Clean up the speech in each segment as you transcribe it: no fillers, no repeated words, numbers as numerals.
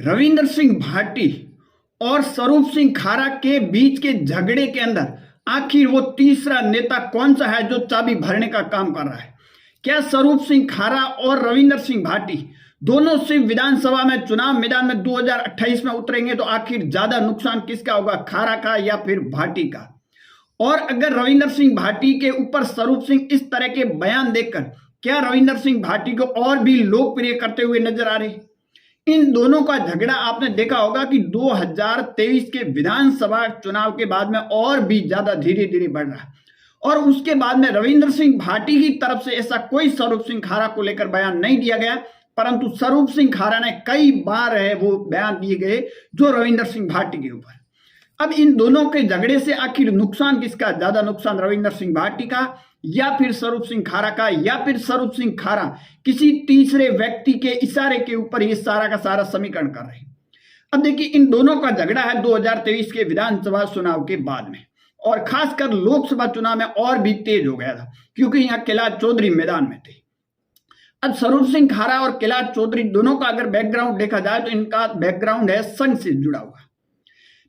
रविंदर सिंह भाटी और स्वरूप सिंह खारा के बीच के झगड़े के अंदर आखिर वो तीसरा नेता कौन सा है जो चाबी भरने का काम कर रहा है? क्या स्वरूप सिंह खारा और रविंदर सिंह भाटी दोनों सिर्फ विधानसभा में चुनाव मैदान में 2028 में उतरेंगे तो आखिर ज्यादा नुकसान किसका होगा, खारा का या फिर भाटी का? और अगर रविंदर सिंह भाटी के ऊपर स्वरूप सिंह इस तरह के बयान देखकर क्या रविंदर सिंह भाटी को और भी लोकप्रिय करते हुए नजर आ रहे? इन दोनों का झगड़ा आपने देखा होगा कि 2023 के विधानसभा चुनाव के बाद में और भी ज्यादा धीरे धीरे बढ़ रहा है। और उसके बाद में रविंदर सिंह भाटी की तरफ से ऐसा कोई स्वरूप सिंह खारा को लेकर बयान नहीं दिया गया, परंतु स्वरूप सिंह खारा ने कई बार है वो बयान दिए गए जो रविंदर सिंह भाटी के ऊपर। अब इन दोनों के झगड़े से आखिर नुकसान किसका? ज्यादा नुकसान रविंदर सिंह भाटी का या फिर स्वरूप सिंह खारा का, या फिर स्वरूप सिंह खारा किसी तीसरे व्यक्ति के इशारे के ऊपर ये सारा का सारा समीकरण कर रहे हैं? अब देखिए, इन दोनों का झगड़ा है 2023 के विधानसभा चुनाव के बाद में, और खासकर लोकसभा चुनाव में और भी तेज हो गया था क्योंकि यहाँ कैलाश चौधरी मैदान में थे। अब स्वरूप सिंह खारा और कैलाश चौधरी दोनों का अगर बैकग्राउंड देखा जाए तो इनका बैकग्राउंड है संघ से जुड़ा हुआ।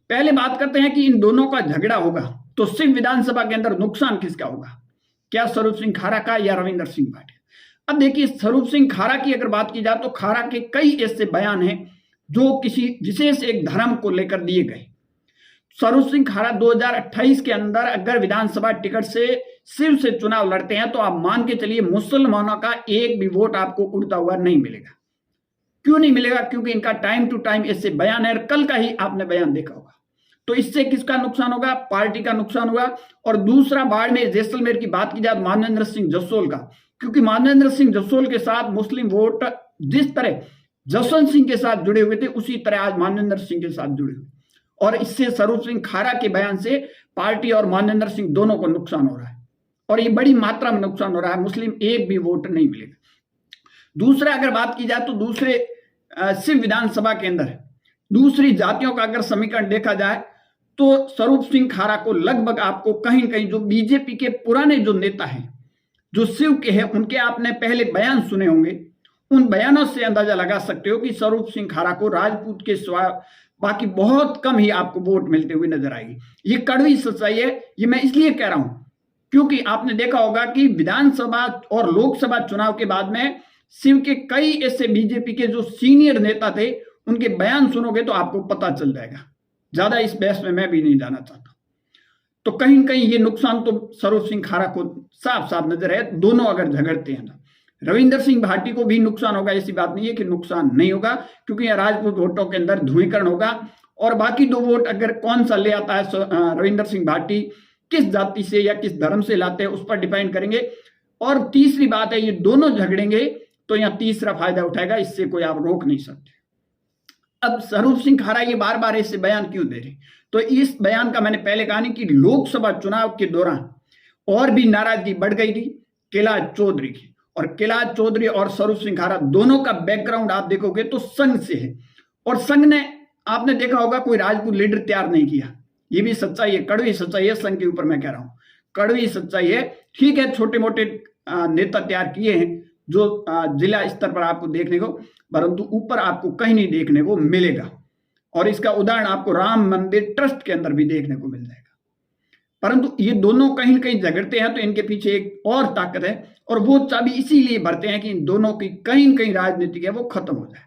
पहले बात करते हैं कि इन दोनों का झगड़ा होगा तो सिर्फ विधानसभा के अंदर नुकसान किसका होगा? क्या स्वरूप सिंह खारा का या रविंदर सिंह भाटी? अब देखिए, स्वरूप सिंह खारा की अगर बात की जाए तो खारा के कई ऐसे बयान हैं जो किसी विशेष एक धर्म को लेकर दिए गए। स्वरूप सिंह खारा 2028 के अंदर अगर विधानसभा टिकट से शिव से चुनाव लड़ते हैं तो आप मान के चलिए मुसलमानों का एक भी वोट आपको उड़ता हुआ नहीं मिलेगा। क्यों नहीं मिलेगा? क्योंकि इनका टाइम टू टाइम ऐसे बयान है। कल का ही आपने बयान देखा होगा। तो इससे किसका नुकसान होगा? पार्टी का नुकसान होगा। और दूसरा, बाड़मेर जैसलमेर की बात की जाए मानवेंद्र सिंह जसोल का, क्योंकि मानवेंद्र सिंह जसोल के साथ मुस्लिम वोट जिस तरह जसवंत सिंह के साथ जुड़े हुए थे उसी तरह आज मानवेंद्र सिंह के साथ जुड़े हुए, और इससे स्वरूप सिंह खारा के बयान से पार्टी और मानवेंद्र सिंह दोनों को नुकसान हो रहा है, और ये बड़ी मात्रा में नुकसान हो रहा है। मुस्लिम एक भी वोट नहीं मिलेगा। दूसरा, अगर बात की जाए तो दूसरे शिव विधानसभा के अंदर दूसरी जातियों का अगर समीकरण देखा जाए तो स्वरूप सिंह खारा को लगभग आपको कहीं कहीं जो बीजेपी के पुराने जो नेता हैं जो शिव के हैं उनके आपने पहले बयान सुने होंगे, उन बयानों से अंदाजा लगा सकते हो कि स्वरूप सिंह खारा को राजपूत के सिवा बाकी बहुत कम ही आपको वोट मिलते हुए नजर आएगी। ये कड़वी सच्चाई है। ये मैं इसलिए कह रहा हूं क्योंकि आपने देखा होगा कि विधानसभा और लोकसभा चुनाव के बाद में शिव के कई ऐसे बीजेपी के जो सीनियर नेता थे उनके बयान सुनोगे तो आपको पता चल जाएगा। ज्यादा इस बहस में मैं भी नहीं जाना चाहता। तो कहीं न कहीं ये नुकसान तो स्वरूप सिंह खारा को साफ साफ नजर है। दोनों अगर झगड़ते हैं ना, रविंदर सिंह भाटी को भी नुकसान होगा, ऐसी बात नहीं है कि नुकसान नहीं होगा, क्योंकि यह राजपूत वोटों के अंदर ध्रुवीकरण होगा। और बाकी दो वोट अगर कौन सा ले आता है रविंदर सिंह भाटी, किस जाति से या किस धर्म से लाते हैं उस पर डिपेंड करेंगे। और तीसरी बात है, ये दोनों झगड़ेंगे तो यहाँ तीसरा फायदा उठाएगा, इससे कोई आप रोक नहीं सकते। अब स्वरूप सिंह खारा ये बार बार ऐसे बयान क्यों दे रहे? तो इस बयान का मैंने पहले कहा नहीं कि लोकसभा चुनाव के दौरान और भी नाराजगी बढ़ गई थी कैलाश चौधरी की, और कैलाश चौधरी और स्वरूप सिंह खारा दोनों का बैकग्राउंड आप देखोगे तो संघ से है, और संघ ने आपने देखा होगा कोई राजपूत लीडर तैयार नहीं किया। ये भी सच्चाई है, कड़वी सच्चाई है। संघ के ऊपर मैं कह रहा हूं कड़वी सच्चाई है। ठीक है, छोटे मोटे नेता तैयार किए हैं जो जिला स्तर पर आपको देखने को, परंतु ऊपर आपको कहीं नहीं देखने को मिलेगा। और इसका उदाहरण आपको राम मंदिर ट्रस्ट के अंदर भी देखने को मिल जाएगा। परंतु ये दोनों कहीं कहीं झगड़ते हैं तो इनके पीछे एक और ताकत है, और वो चाबी इसीलिए भरते हैं कि इन दोनों की कहीं न कहीं राजनीति है वो खत्म हो जाए।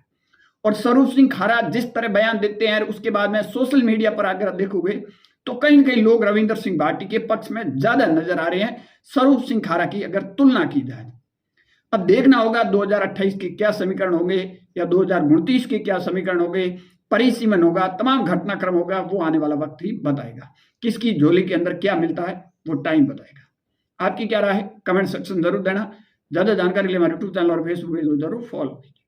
और स्वरूप सिंह खारा जिस तरह बयान देते हैं उसके बाद में सोशल मीडिया पर अगर देखोगे तो कहीं कहीं लोग रविंदर सिंह भाटी के पक्ष में ज्यादा नजर आ रहे हैं स्वरूप सिंह खारा की अगर तुलना की जाए। अब देखना होगा 2028 के क्या समीकरण होंगे या 2029 के क्या समीकरण होंगे, परिसीमन होगा, तमाम घटनाक्रम होगा, वो आने वाला वक्त ही बताएगा। किसकी झोली के अंदर क्या मिलता है वो टाइम बताएगा। आपकी क्या राय है? कमेंट सेक्शन जरूर देना। ज्यादा जानकारी के लिए हमारे यूट्यूब चैनल और फेसबुक पेज को जरूर फॉलो कीजिए।